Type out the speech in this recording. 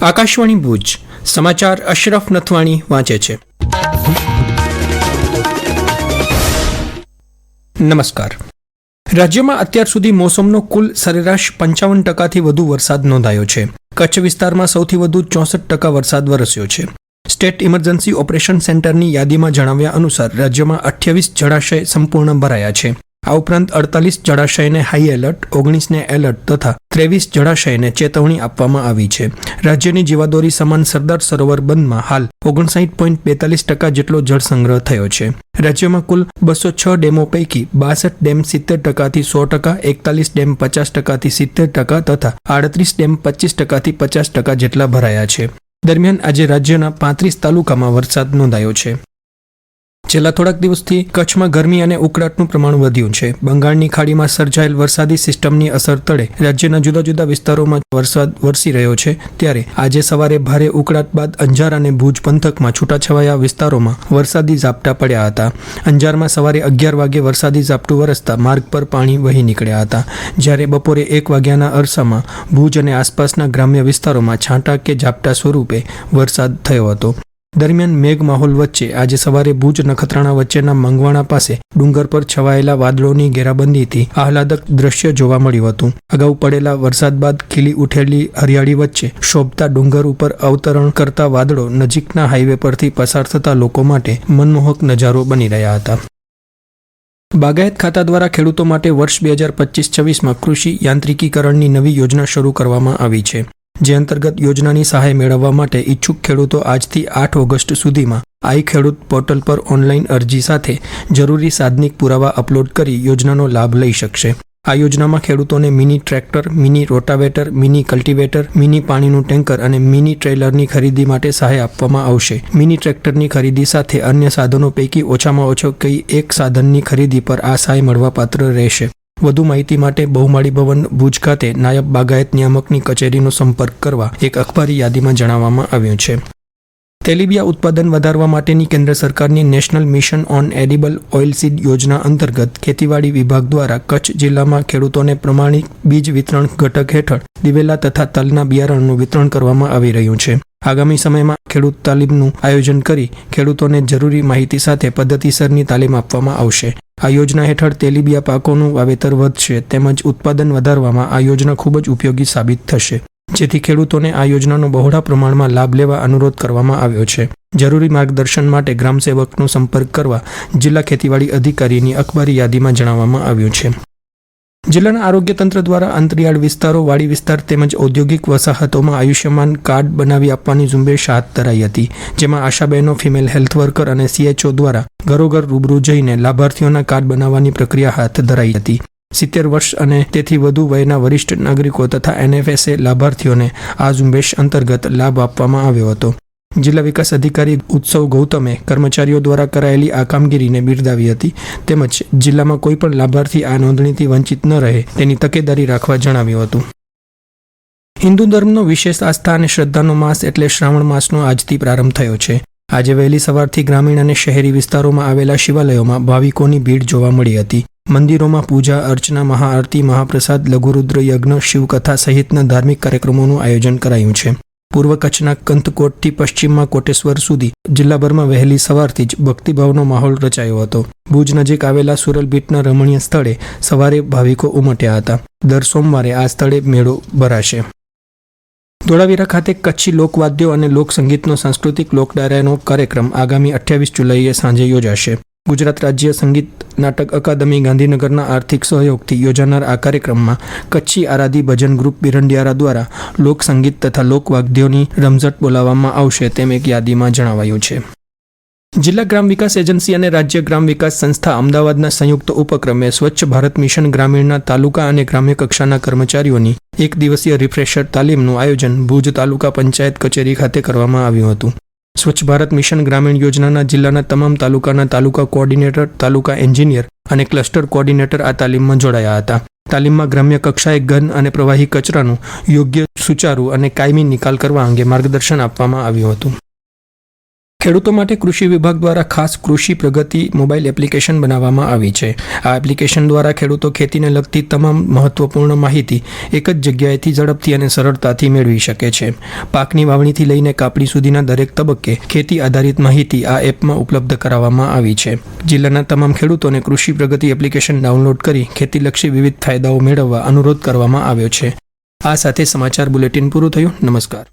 આકાશવાણી ભુજ સમાચાર અશરફ નથવાણી વાંચે છે. નમસ્કાર. રાજ્યમાં અત્યાર સુધી મોસમનો કુલ સરેરાશ 55%થી વધુ વરસાદ નોંધાયો છે. કચ્છ વિસ્તારમાં સૌથી વધુ 64% વરસાદ વરસ્યો છે. સ્ટેટ ઇમરજન્સી ઓપરેશન સેન્ટરની યાદીમાં જણાવ્યા અનુસાર રાજ્યમાં 28 જળાશય સંપૂર્ણ ભરાયા છે. આ ઉપરાંત 48 જળાશયને હાઈ એલર્ટ, 19ને એલર્ટ તથા 23 જળાશયને ચેતવણી આપવામાં આવી છે. રાજ્યની જીવાદોરી સમાન સરદાર સરોવર બંધમાં હાલ 59.42% જેટલો જળસંગ્રહ થયો છે. રાજ્યમાં કુલ 206 ડેમો પૈકી 62 ડેમ 70%થી 100%, 41 ડેમ 50%થી 70% તથા 38 ડેમ 25%થી 50% જેટલા ભરાયા છે. દરમિયાન આજે રાજ્યના 35 તાલુકામાં વરસાદ નોંધાયો છે. છેલ્લા થોડાક દિવસથી કચ્છમાં ગરમી અને ઉકળાટનું પ્રમાણ વધ્યું છે. બંગાળની ખાડીમાં સર્જાયેલ વરસાદી સિસ્ટમની અસર તળે રાજ્યના જુદા જુદા વિસ્તારોમાં વરસાદ વરસી રહ્યો છે. ત્યારે આજે સવારે ભારે ઉકળાટ બાદ અંજાર અને ભુજ પંથકમાં છૂટાછવાયા વિસ્તારોમાં વરસાદી ઝાપટા પડ્યા હતા. અંજારમાં સવારે 11 વાગે વરસાદી ઝાપટું વરસતા માર્ગ પર પાણી વહી નીકળ્યા હતા. જ્યારે બપોરે 1 વાગ્યાના અરસામાં ભુજ અને આસપાસના ગ્રામ્ય વિસ્તારોમાં છાંટા કે ઝાપટા સ્વરૂપે વરસાદ થયો હતો. દરમિયાન મેઘ માહોલ વચ્ચે આજે સવારે ભુજ નખત્રાણા વચ્ચેના મંગવાણા પાસે ડુંગર પર છવાયેલા વાદળોની ઘેરાબંધીથી આહલાદક દ્રશ્ય જોવા મળ્યું હતું. અગાઉ પડેલા વરસાદ બાદ ખીલી ઉઠેલી હરિયાળી વચ્ચે શોભતા ડુંગર ઉપર અવતરણ કરતા વાદળો નજીકના હાઈવે પરથી પસાર થતા લોકો માટે મનમોહક નજારો બની રહ્યા હતા. બાગાયત ખાતા દ્વારા ખેડૂતો માટે વર્ષ 2025-26માં કૃષિ યાંત્રિકીકરણની નવી યોજના શરૂ કરવામાં આવી છે. જે અંતર્ગત યોજનાની સહાય મેળવવા માટે ઈચ્છુક ખેડૂતો આજથી 8 ઓગસ્ટ સુધીમાં આઈ ખેડૂત પોર્ટલ પર ઓનલાઈન અરજી સાથે જરૂરી સાધનિક પુરાવા અપલોડ કરી યોજનાનો લાભ લઈ શકશે. આ યોજનામાં ખેડૂતોને mini tractor, mini rotavator, mini cultivator, mini પાણીનું ટેન્કર અને મિની ટ્રેલરની ખરીદી માટે સહાય આપવામાં આવશે. મિની ટ્રેક્ટરની ખરીદી સાથે અન્ય સાધનો પૈકી ઓછામાં ઓછો કઈ એક સાધનની ખરીદી પર આ સહાય મળવાપાત્ર રહેશે. વધુ માહિતી માટે બહુમાળી ભવન ભુજ ખાતે નાયબ બાગાયત નિયામકની કચેરીનો સંપર્ક કરવા એક અખબારી યાદીમાં જણાવવામાં આવ્યું છે. તેલીબિયા ઉત્પાદન વધારવા માટેની કેન્દ્ર સરકારની national mission on edible oilseed યોજના અંતર્ગત ખેતીવાડી વિભાગ દ્વારા કચ્છ જિલ્લામાં ખેડૂતોને પ્રમાણિત બીજ વિતરણ ઘટક હેઠળ દિવેલા તથા તલના બિયારણનું વિતરણ કરવામાં આવી રહ્યું છે. આગામી સમયમાં ખેડૂત તાલીમનું આયોજન કરી ખેડૂતોને જરૂરી માહિતી સાથે પદ્ધતિસરની તાલીમ આપવામાં આવશે. આ યોજના હેઠળ તેલીબિયા પાકોનું વાવેતર વધશે તેમજ ઉત્પાદન વધારવામાં આ યોજના ખૂબ જ ઉપયોગી સાબિત થશે. જેથી ખેડૂતોને આ યોજનાનો બહોળા પ્રમાણમાં લાભ લેવા અનુરોધ કરવામાં આવ્યો છે. જરૂરી માર્ગદર્શન માટે ગ્રામસેવકનો સંપર્ક કરવા જિલ્લા ખેતીવાડી અધિકારીની અખબારી યાદીમાં જણાવવામાં આવ્યું છે. જિલ્લાના આરોગ્ય તંત્ર દ્વારા અંતરિયાળ વિસ્તારો, વાડી વિસ્તાર તેમજ ઔદ્યોગિક વસાહતોમાં આયુષ્યમાન કાર્ડ બનાવી આપવાની ઝુંબેશ હાથ ધરાઈ હતી. જેમાં આશાબહેનો, ફિમેલ હેલ્થ વર્કર અને CHO દ્વારા ઘરોઘર રૂબરૂ જઈને લાભાર્થીઓના કાર્ડ બનાવવાની પ્રક્રિયા હાથ ધરાઈ હતી. 70 વર્ષ અને તેથી વધુ વયના વરિષ્ઠ નાગરિકો તથા NFSA લાભાર્થીઓને આ ઝુંબેશ અંતર્ગત લાભ આપવામાં આવ્યો હતો. જિલ્લા વિકાસ અધિકારી ઉત્સવ ગૌતમે કર્મચારીઓ દ્વારા કરાયેલી આ કામગીરીને બિરદાવી હતી. તેમજ જિલ્લામાં કોઈપણ લાભાર્થી આ નોંધણીથી વંચિત ન રહે તેની તકેદારી રાખવા જણાવ્યું હતું. હિન્દુ ધર્મનો વિશેષ આસ્થા અને શ્રદ્ધાનો માસ એટલે શ્રાવણ માસનો આજથી પ્રારંભ થયો છે. આજે વહેલી સવારથી ગ્રામીણ અને શહેરી વિસ્તારોમાં આવેલા શિવાલયોમાં ભાવિકોની ભીડ જોવા મળી હતી. મંદિરોમાં પૂજા અર્ચના, મહાઆરતી, મહાપ્રસાદ, લઘુરુદ્ર યજ્ઞ, શિવકથા સહિતના ધાર્મિક કાર્યક્રમોનું આયોજન કરાયું છે. પૂર્વ કચ્છના કંથકોટથી પશ્ચિમમાં કોટેશ્વર સુધી જિલ્લાભરમાં વહેલી સવારથી જ ભક્તિભાવનો માહોલ રચાયો હતો. ભુજ નજીક આવેલા સુરલ બીટના રમણીય સ્થળે સવારે ભાવિકો ઉમટ્યા હતા. દર સોમવારે આ સ્થળે મેળો ભરાશે. ધોળાવીરા ખાતે કચ્છી લોકવાદ્યો અને લોકસંગીતનો સાંસ્કૃતિક લોકડાયરાનો કાર્યક્રમ આગામી 28 જુલાઈએ સાંજે યોજાશે. ગુજરાત રાજ્ય સંગીત નાટક અકાદમી ગાંધીનગરના આર્થિક સહયોગથી યોજાનાર આ કાર્યક્રમમાં કચ્છી આરાધી ભજન ગ્રુપ બિરંડિયારા દ્વારા લોકસંગીત તથા લોકવાદ્યોની રમઝટ બોલાવવામાં આવશે તેમ એક યાદીમાં જણાવાયું છે. જિલ્લા ગ્રામ વિકાસ એજન્સી અને રાજ્ય ગ્રામ વિકાસ સંસ્થા અમદાવાદના સંયુક્ત ઉપક્રમે સ્વચ્છ ભારત મિશન ગ્રામીણના તાલુકા અને ગ્રામ્ય કક્ષાના કર્મચારીઓની 1 દિવસીય રિફ્રેશર તાલીમનું આયોજન ભુજ તાલુકા પંચાયત કચેરી ખાતે કરવામાં આવ્યું હતું. સ્વચ્છ ભારત મિશન ગ્રામીણ યોજનાના જિલ્લાના તમામ તાલુકાના તાલુકા કોઓર્ડિનેટર, તાલુકા એન્જિનિયર અને ક્લસ્ટર કોઓર્ડિનેટર આ તાલીમમાં જોડાયા હતા. તાલીમમાં ગ્રામ્ય કક્ષાએ ઘન અને પ્રવાહી કચરાનું યોગ્ય, સુચારુ અને કાયમી નિકાલ કરવા અંગે માર્ગદર્શન આપવામાં આવ્યું હતું. ખેડૂતો માટે કૃષિ વિભાગ દ્વારા ખાસ કૃષિ પ્રગતિ મોબાઈલ એપ્લિકેશન બનાવવામાં આવી છે. આ એપ્લિકેશન દ્વારા ખેડૂતો ખેતીને લગતી તમામ મહત્વપૂર્ણ માહિતી એક જ જગ્યાએથી ઝડપથી અને સરળતાથી મેળવી શકે છે. પાકની વાવણીથી લઈને કાપણી સુધીના દરેક તબક્કે ખેતી આધારિત માહિતી આ એપમાં ઉપલબ્ધ કરાવવામાં આવી છે. જિલ્લાના તમામ ખેડૂતોને કૃષિ પ્રગતિ એપ્લિકેશન ડાઉનલોડ કરી ખેતીલક્ષી વિવિધ ફાયદાઓ મેળવવા અનુરોધ કરવામાં આવ્યો છે. આ સાથે સમાચાર બુલેટિન પૂરું થયું. નમસ્કાર.